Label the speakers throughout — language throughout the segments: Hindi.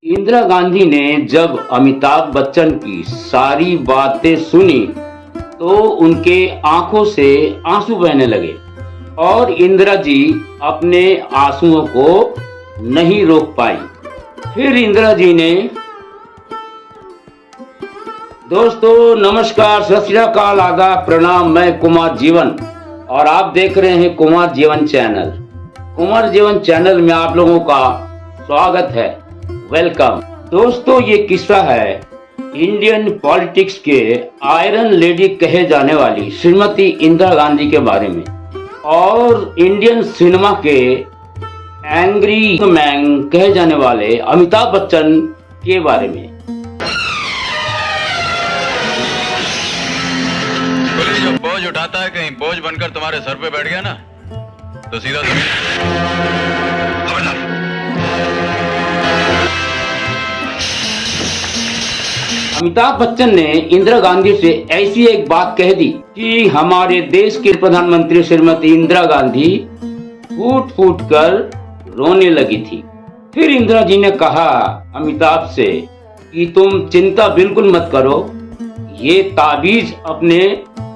Speaker 1: इंदिरा गांधी ने जब अमिताभ बच्चन की सारी बातें सुनी तो उनके आंखों से आंसू बहने लगे और इंदिरा जी अपने आंसुओं को नहीं रोक पाई। फिर इंदिरा जी ने, दोस्तों नमस्कार, सत श्री अकाल, आदाब, प्रणाम। मैं कुमार जीवन और आप देख रहे हैं कुमार जीवन चैनल। कुमार जीवन चैनल में आप लोगों का स्वागत है, वेलकम। दोस्तों ये किस्सा है इंडियन पॉलिटिक्स के आयरन लेडी कहे जाने वाली श्रीमती इंदिरा गांधी के बारे में और इंडियन सिनेमा के एंग्री मैन कहे जाने वाले अमिताभ बच्चन के बारे में।
Speaker 2: पुलिस जो बोझ उठाता है कहीं बोझ बनकर तुम्हारे सर पे बैठ गया ना तो सीधा
Speaker 1: अमिताभ बच्चन ने इंदिरा गांधी से ऐसी एक बात कह दी कि हमारे देश के प्रधानमंत्री श्रीमती इंदिरा गांधी फूट फूट कर रोने लगी थी। फिर इंदिरा जी ने कहा अमिताभ से कि तुम चिंता बिल्कुल मत करो, ये ताबीज अपने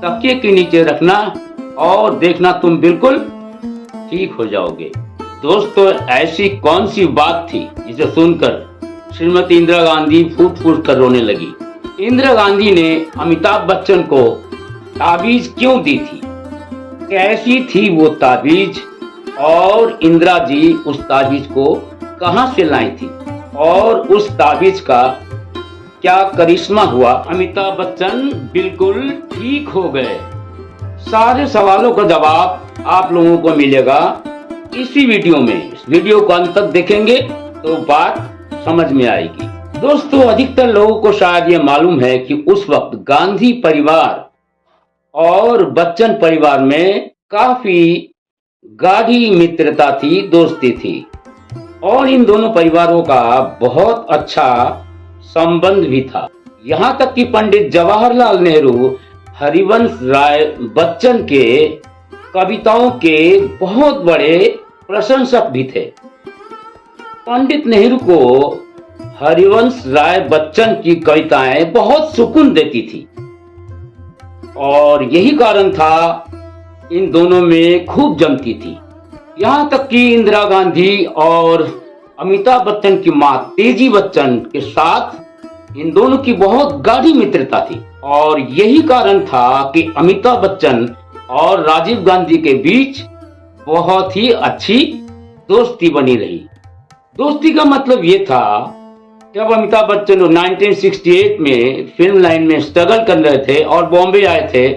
Speaker 1: तकिए के नीचे रखना और देखना तुम बिल्कुल ठीक हो जाओगे। दोस्तों ऐसी कौन सी बात थी जिसे सुनकर श्रीमती इंदिरा गांधी फूट फूट कर रोने लगी? इंदिरा गांधी ने अमिताभ बच्चन को ताबीज क्यों दी थी, कैसी थी वो ताबीज और इंदिरा जी उस ताबीज को कहां से लाई थी और उस ताबीज का क्या करिश्मा हुआ? अमिताभ बच्चन बिल्कुल ठीक हो गए। सारे सवालों का जवाब आप लोगों को मिलेगा इसी वीडियो में। इस वीडियो को अंत तक देखेंगे तो बात समझ में आएगी। दोस्तों अधिकतर लोगों को शायद ये मालूम है कि उस वक्त गांधी परिवार और बच्चन परिवार में काफी गाढ़ी मित्रता थी, दोस्ती थी और इन दोनों परिवारों का बहुत अच्छा संबंध भी था। यहाँ तक कि पंडित जवाहरलाल नेहरू हरिवंश राय बच्चन के कविताओं के बहुत बड़े प्रशंसक भी थे। पंडित नेहरू को हरिवंश राय बच्चन की कविताएं बहुत सुकून देती थी और यही कारण था इन दोनों में खूब जमती थी। यहाँ तक कि इंदिरा गांधी और अमिताभ बच्चन की मां तेजी बच्चन के साथ इन दोनों की बहुत गाढ़ी मित्रता थी और यही कारण था कि अमिताभ बच्चन और राजीव गांधी के बीच बहुत ही अच्छी दोस्ती बनी रही। दोस्ती का मतलब ये था जब अमिताभ बच्चन 1968 में फिल्म लाइन में स्ट्रगल कर रहे थे और बॉम्बे आए थे,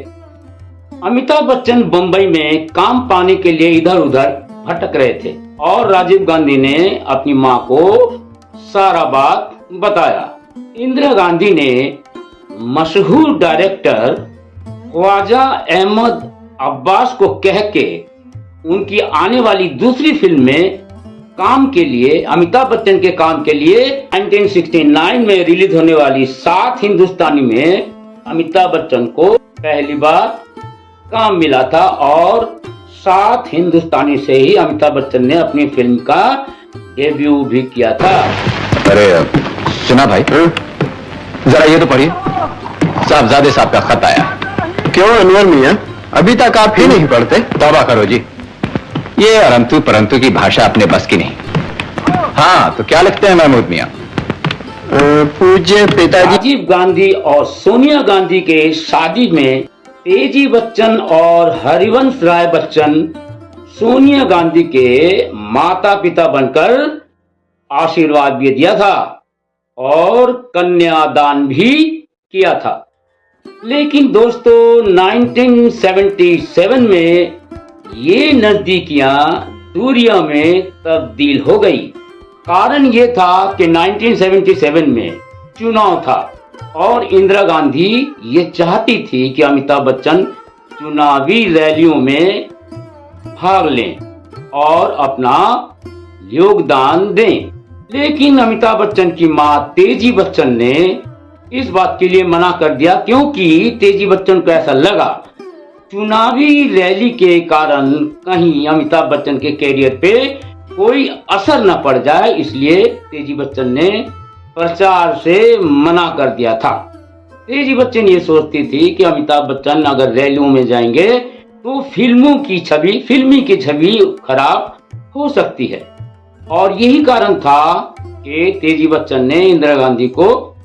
Speaker 1: अमिताभ बच्चन बम्बई में काम पाने के लिए इधर उधर भटक रहे थे और राजीव गांधी ने अपनी मां को सारा बात बताया। इंदिरा गांधी ने मशहूर डायरेक्टर ख्वाजा अहमद अब्बास को कह के उनकी आने वाली दूसरी फिल्म में काम के लिए, अमिताभ बच्चन के काम के लिए 1969 में रिलीज होने वाली 7 हिंदुस्तानी में अमिताभ बच्चन को पहली बार काम मिला था और 7 हिंदुस्तानी से ही अमिताभ बच्चन ने अपनी फिल्म का डेब्यू भी किया था।
Speaker 2: अरे सुना भाई, जरा ये तो पढ़िए, साहबजादे साहब का खत आया।
Speaker 3: क्यों अनवर मियां, अभी तक आप ही नहीं पढ़ते?
Speaker 2: तौबा करो जी, ये अरंतु परंतु की भाषा अपने बस की नहीं। हाँ तो क्या लिखते हैं महमूद मियां?
Speaker 3: पूज्य पिताजी।
Speaker 1: राजीव गांधी और सोनिया गांधी के शादी में तेजी बच्चन और हरिवंश राय बच्चन सोनिया गांधी के माता पिता बनकर आशीर्वाद भी दिया था और कन्यादान भी किया था। लेकिन दोस्तों 1977 में ये नजदीकियां दूरियों में तब्दील हो गई। कारण ये था कि 1977 में चुनाव था और इंदिरा गांधी ये चाहती थी कि अमिताभ बच्चन चुनावी रैलियों में भाग लें और अपना योगदान दें। लेकिन अमिताभ बच्चन की मां तेजी बच्चन ने इस बात के लिए मना कर दिया क्योंकि तेजी बच्चन को ऐसा लगा चुनावी रैली के कारण कहीं अमिताभ बच्चन के कैरियर पे कोई असर न पड़ जाए, इसलिए तेजी बच्चन ने प्रचार से मना कर दिया था। तेजी बच्चन ये सोचती थी कि अमिताभ बच्चन अगर रैलियों में जाएंगे तो फिल्मी की छवि खराब हो सकती है, और यही कारण था कि तेजी बच्चन ने इंदिरा गांधी को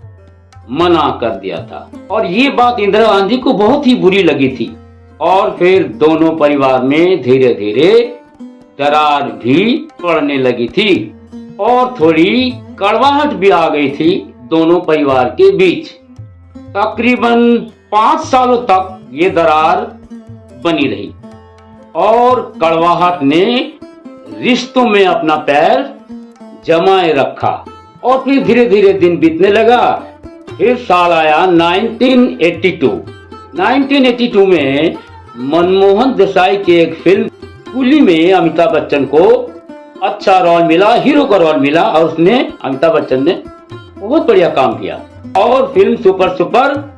Speaker 1: मना कर दिया था। और ये बात इंदिरा गांधी को बहुत ही बुरी लगी थी, और फिर दोनों परिवार में धीरे धीरे दरार भी पड़ने लगी थी और थोड़ी कड़वाहट भी आ गई थी दोनों परिवार के बीच। तकरीबन 5 सालों तक ये दरार बनी रही और कड़वाहट ने रिश्तों में अपना पैर जमाए रखा, और फिर धीरे धीरे दिन बीतने लगा। फिर साल आया 1982। 1982 में मनमोहन देसाई की एक फिल्म कूली में अमिताभ बच्चन को अच्छा रोल मिला, हीरो का रोल मिला, और उसने अमिताभ बच्चन ने बहुत बढ़िया काम किया और फिल्म सुपर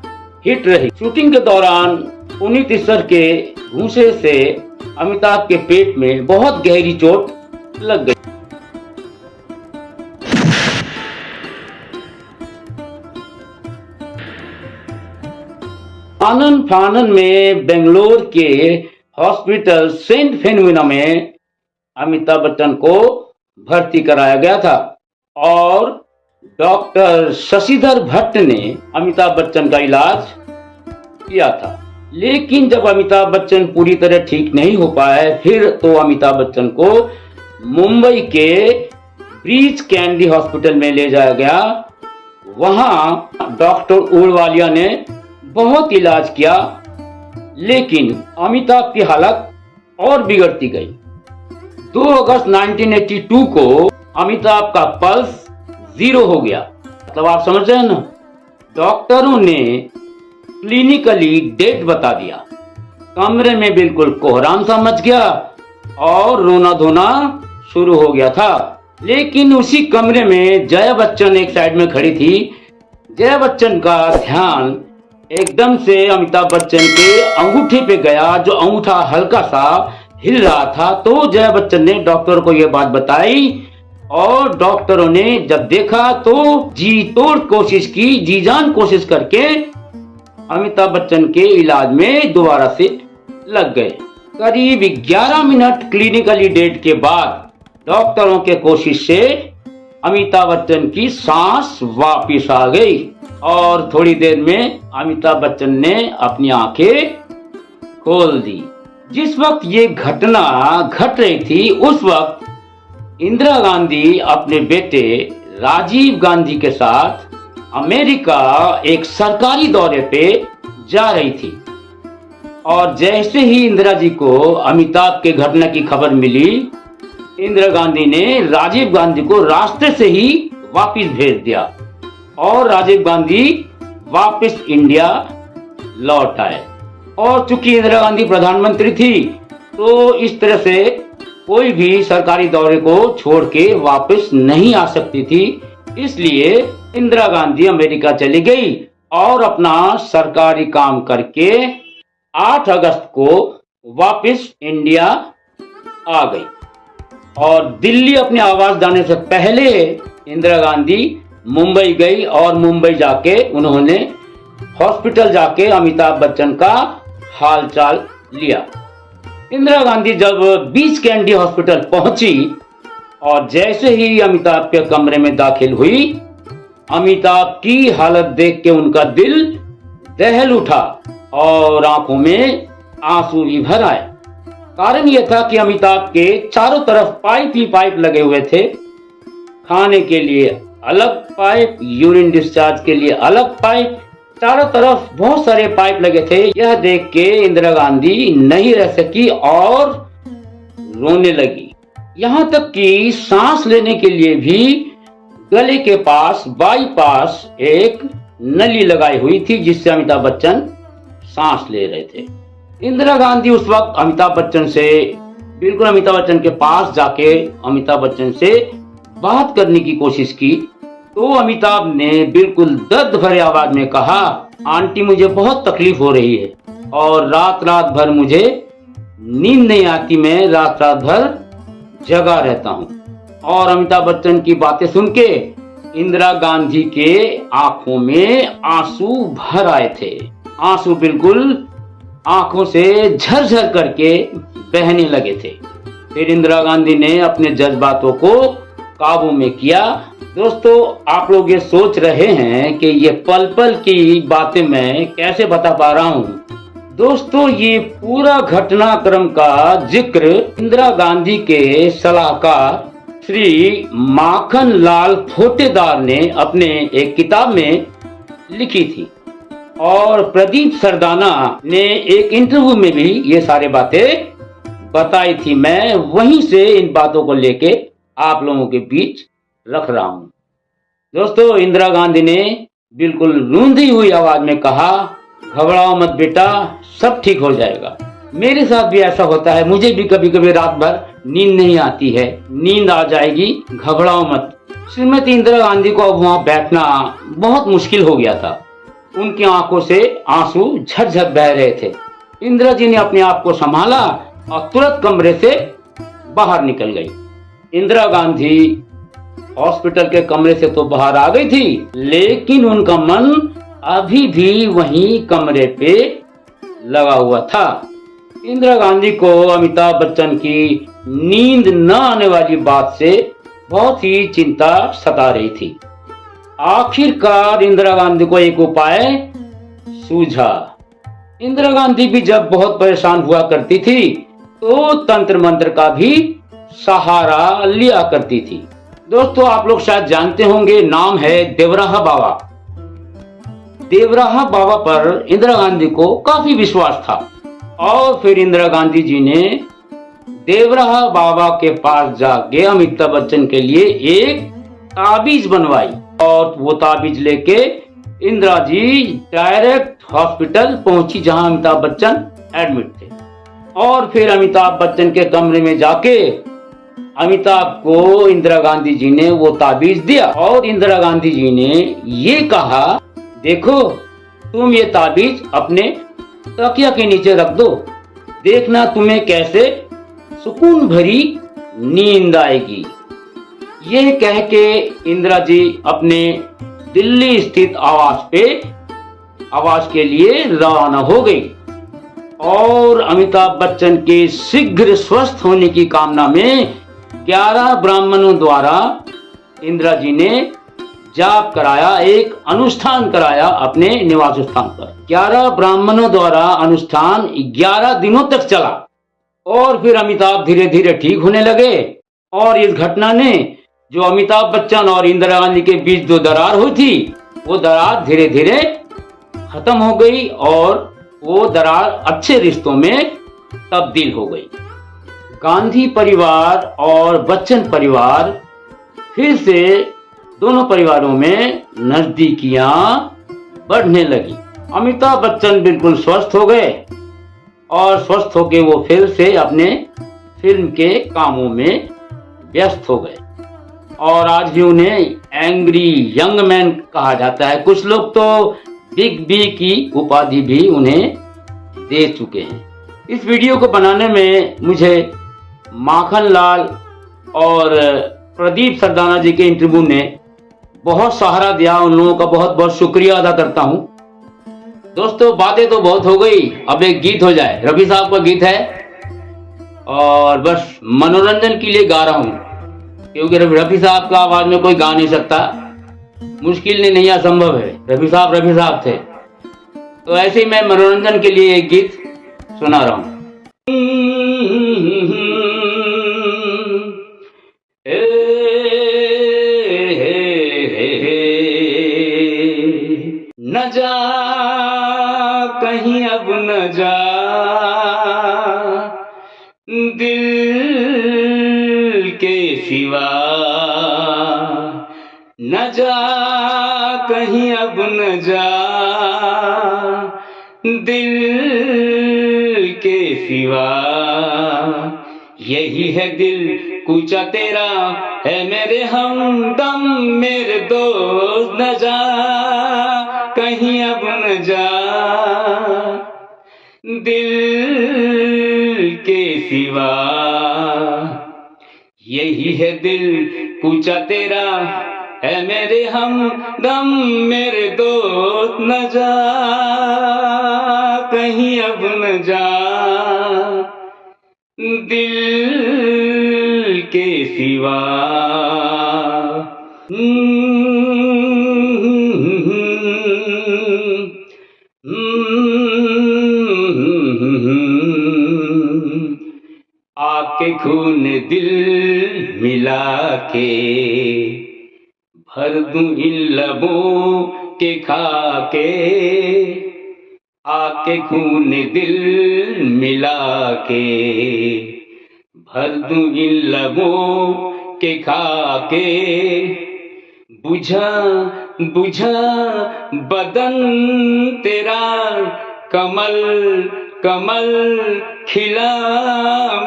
Speaker 1: हिट रही। शूटिंग के दौरान पुनीत इस्सर के घूंसे से अमिताभ के पेट में बहुत गहरी चोट लग गई। आनंद फानन में बेंगलोर के हॉस्पिटल सेंट फेनोमिना में अमिताभ बच्चन को भर्ती कराया गया था, और डॉक्टर शशिधर भट्ट ने अमिताभ बच्चन का इलाज किया था। लेकिन जब अमिताभ बच्चन पूरी तरह ठीक नहीं हो पाए, फिर तो अमिताभ बच्चन को मुंबई के ब्रीच कैंडी हॉस्पिटल में ले जाया गया। वहां डॉक्टर उड़वालिया ने बहुत इलाज किया, लेकिन अमिताभ की हालत और बिगड़ती गई। 2 अगस्त 1982 को अमिताभ का पल्स 0 हो गया। मतलब आप समझ रहे हैं ना, डॉक्टरों ने क्लिनिकली डेड बता दिया। कमरे में बिल्कुल कोहराम सा मच गया और रोना धोना शुरू हो गया था। लेकिन उसी कमरे में जया बच्चन एक साइड में खड़ी थी। जया बच्चन का ध्यान एकदम से अमिताभ बच्चन के अंगूठे पे गया, जो अंगूठा हल्का सा हिल रहा था। तो जया बच्चन ने डॉक्टर को यह बात बताई, और डॉक्टरों ने जब देखा तो जी तोड़ कोशिश की, जी जान कोशिश करके अमिताभ बच्चन के इलाज में दोबारा से लग गए। करीब 11 मिनट क्लिनिकली डेड के बाद डॉक्टरों के कोशिश से अमिताभ बच्चन की सांस वापिस आ गई, और थोड़ी देर में अमिताभ बच्चन ने अपनी आंखें खोल दी। जिस वक्त ये घटना घट रही थी, उस वक्त इंदिरा गांधी अपने बेटे राजीव गांधी के साथ अमेरिका एक सरकारी दौरे पे जा रही थी। और जैसे ही इंदिरा जी को अमिताभ के घटना की खबर मिली, इंदिरा गांधी ने राजीव गांधी को रास्ते से ही वापस भेज दिया, और राजीव गांधी वापस इंडिया लौट आए। और चूंकि इंदिरा गांधी प्रधानमंत्री थी, तो इस तरह से कोई भी सरकारी दौरे को छोड़ के वापस नहीं आ सकती थी। इसलिए इंदिरा गांधी अमेरिका चली गई और अपना सरकारी काम करके 8 अगस्त को वापस इंडिया आ गई। और दिल्ली अपने आवास जाने से पहले इंदिरा गांधी मुंबई गई, और मुंबई जाके उन्होंने हॉस्पिटल जाके अमिताभ बच्चन का हालचाल लिया। इंदिरा गांधी जब बीच कैंडी हॉस्पिटल पहुंची और जैसे ही अमिताभ के कमरे में दाखिल हुई, अमिताभ की हालत देख के उनका दिल दहल उठा और आंखों में आंसू भी भर आए। कारण यह था कि अमिताभ के चारों तरफ पाइप ही पाइप लगे हुए थे। खाने के लिए अलग पाइप, यूरिन डिस्चार्ज के लिए अलग पाइप, चारों तरफ बहुत सारे पाइप लगे थे। यह देख के इंदिरा गांधी नहीं रह सकी और रोने लगी। यहाँ तक कि सांस लेने के लिए भी गले के पास बाईपास एक नली लगाई हुई थी, जिससे अमिताभ बच्चन सांस ले रहे थे। इंदिरा गांधी उस वक्त अमिताभ बच्चन के पास जाके अमिताभ बच्चन से बात करने की कोशिश की, तो अमिताभ ने बिल्कुल दर्द भरे आवाज में कहा, आंटी मुझे बहुत तकलीफ हो रही है और रात रात भर मुझे नींद नहीं आती, मैं रात रात भर जगा रहता हूँ। और अमिताभ बच्चन की बातें सुन के इंदिरा गांधी के आंखों में आंसू भर आए थे। आंसू बिल्कुल आंखों से झरझर करके बहने लगे थे। फिर इंदिरा गांधी ने अपने जज्बातों को काबू में किया। दोस्तों, आप लोग ये सोच रहे हैं कि ये पल पल की बातें मैं कैसे बता पा रहा हूँ। दोस्तों, ये पूरा घटनाक्रम का जिक्र इंदिरा गांधी के सलाहकार श्री माखन लाल ठोटेदार ने अपने एक किताब में लिखी थी और प्रदीप सरदाना ने एक इंटरव्यू में भी ये सारे बातें बताई थी। मैं वहीं से इन बातों को लेके आप लोगों के बीच रख रहा हूं। दोस्तों, इंदिरा गांधी ने बिल्कुल रूंधी हुई आवाज में कहा, घबराओ मत बेटा, सब ठीक हो जाएगा। मेरे साथ भी ऐसा होता है, मुझे भी कभी कभी रात भर नींद नहीं आती है, नींद आ जाएगी, घबराओ मत। श्रीमती इंदिरा गांधी को अब वहां बैठना बहुत मुश्किल हो गया था। उनकी आंखों से आंसू झरझर बह रहे थे। इंदिरा जी ने अपने आप को संभाला और तुरंत कमरे से बाहर निकल गई। इंदिरा गांधी हॉस्पिटल के कमरे से तो बाहर आ गई थी, लेकिन उनका मन अभी भी वहीं कमरे पे लगा हुआ था। इंदिरा गांधी को अमिताभ बच्चन की नींद न आने वाली बात से बहुत ही चिंता सता रही थी। आखिरकार इंदिरा गांधी को एक उपाय सूझा। इंदिरा गांधी भी जब बहुत परेशान हुआ करती थी तो तंत्र मंत्र का भी सहारा लिया करती थी। दोस्तों, आप लोग शायद जानते होंगे, नाम है देवराहा बाबा। देवराहा बाबा पर इंदिरा गांधी को काफी विश्वास था और फिर इंदिरा गांधी जी ने देवराहा बाबा के पास जाके अमिताभ बच्चन के लिए एक ताबीज बनवाई और वो ताबीज लेके इंदिरा जी डायरेक्ट हॉस्पिटल पहुंची जहां अमिताभ बच्चन एडमिट थे। और फिर अमिताभ बच्चन के कमरे में जाके अमिताभ को इंदिरा गांधी जी ने वो ताबीज दिया और इंदिरा गांधी जी ने ये कहा, देखो तुम ये ताबीज अपने तकिया के नीचे रख दो, देखना तुम्हें कैसे सुकून भरी नींद आएगी। यह कह के इंदिरा जी अपने दिल्ली स्थित आवास के लिए रवाना हो गई और अमिताभ बच्चन के शीघ्र स्वस्थ होने की कामना में 11 ब्राह्मणों द्वारा इंदिरा जी ने जाप कराया, एक अनुष्ठान कराया अपने निवास स्थान पर। 11 ब्राह्मणों द्वारा अनुष्ठान 11 दिनों तक चला और फिर अमिताभ धीरे धीरे ठीक होने लगे। और इस घटना ने जो अमिताभ बच्चन और इंदिरा गांधी के बीच जो दरार हुई थी, वो दरार धीरे धीरे खत्म हो गई और वो दरार अच्छे रिश्तों में तब्दील हो गई। गांधी परिवार और बच्चन परिवार फिर से दोनों परिवारों में नजदीकियां बढ़ने लगी। अमिताभ बच्चन बिल्कुल स्वस्थ हो गए और स्वस्थ होके वो फिर से अपने फिल्म के कामों में व्यस्त हो गए और आज भी उन्हें एंग्री यंग मैन कहा जाता है। कुछ लोग तो बिग बी की उपाधि भी उन्हें दे चुके हैं। इस वीडियो को बनाने में मुझे माखन लाल और प्रदीप सरदाना जी के इंटरव्यू ने बहुत सहारा दिया। उन लोगों का बहुत बहुत शुक्रिया अदा करता हूं। दोस्तों, बातें तो बहुत हो गई, अब एक गीत हो जाए। रफी साहब का गीत है और बस मनोरंजन के लिए गा रहा हूं, क्योंकि रफी साहब का आवाज में कोई गा नहीं सकता, मुश्किल नहीं असंभव है। रफी साहब थे, तो ऐसे ही मैं मनोरंजन के लिए एक गीत सुना रहा हूं। न जा कहीं अब न जा दिल के सिवा, न जा कहीं अब न जा दिल के सिवा, यही है दिल कूचा तेरा है मेरे हमदम मेरे दोस्त, न जा कहीं अब न जा दिल के सिवा, यही है दिल कूचा तेरा है मेरे हमदम मेरे दोस्त न जा कहीं अब न जा दिल के सिवा आके खून दिल मिला के भर दूं इन लबों के खाके आके खून दिल मिला के भर दूं इन लबों के खाके बुझा बुझा बदन तेरा कमल कमल खिला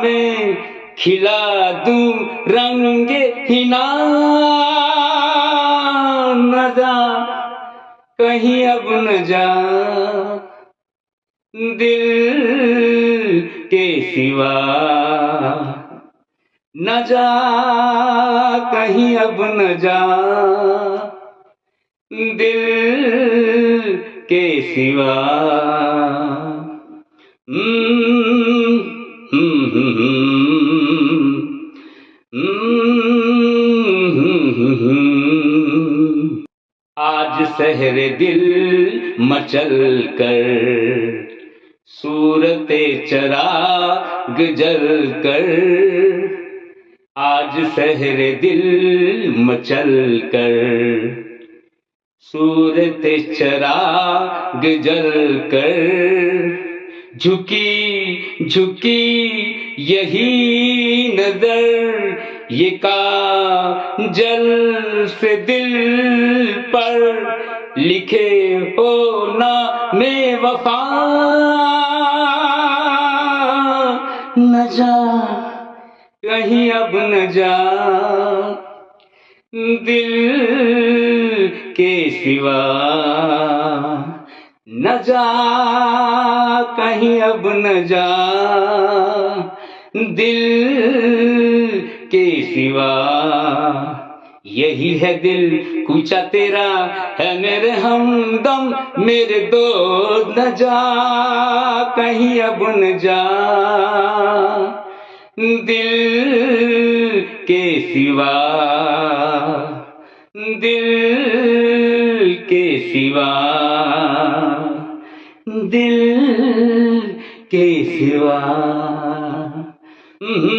Speaker 1: मैं खिला दूं रंग हिना न जा कहीं अब न जा दिल के सिवा न जा कहीं अब न जा दिल के सिवा आज शहर दिल मचल कर सूरते चराग जल कर आज शहर दिल मचल कर सूरते चराग जल कर झुकी झुकी यही नजर ये काजल से दिल पर लिखे हो ना में वफा न जा कहीं अब न जा दिल के सिवा न जा कहीं अब न जा दिल के सिवा यही है दिल कूचा तेरा है मेरे हमदम मेरे दोस्त न जा कहीं अब न जा दिल के सिवा दिल के सिवा दिल के सिवा Mm-hmm.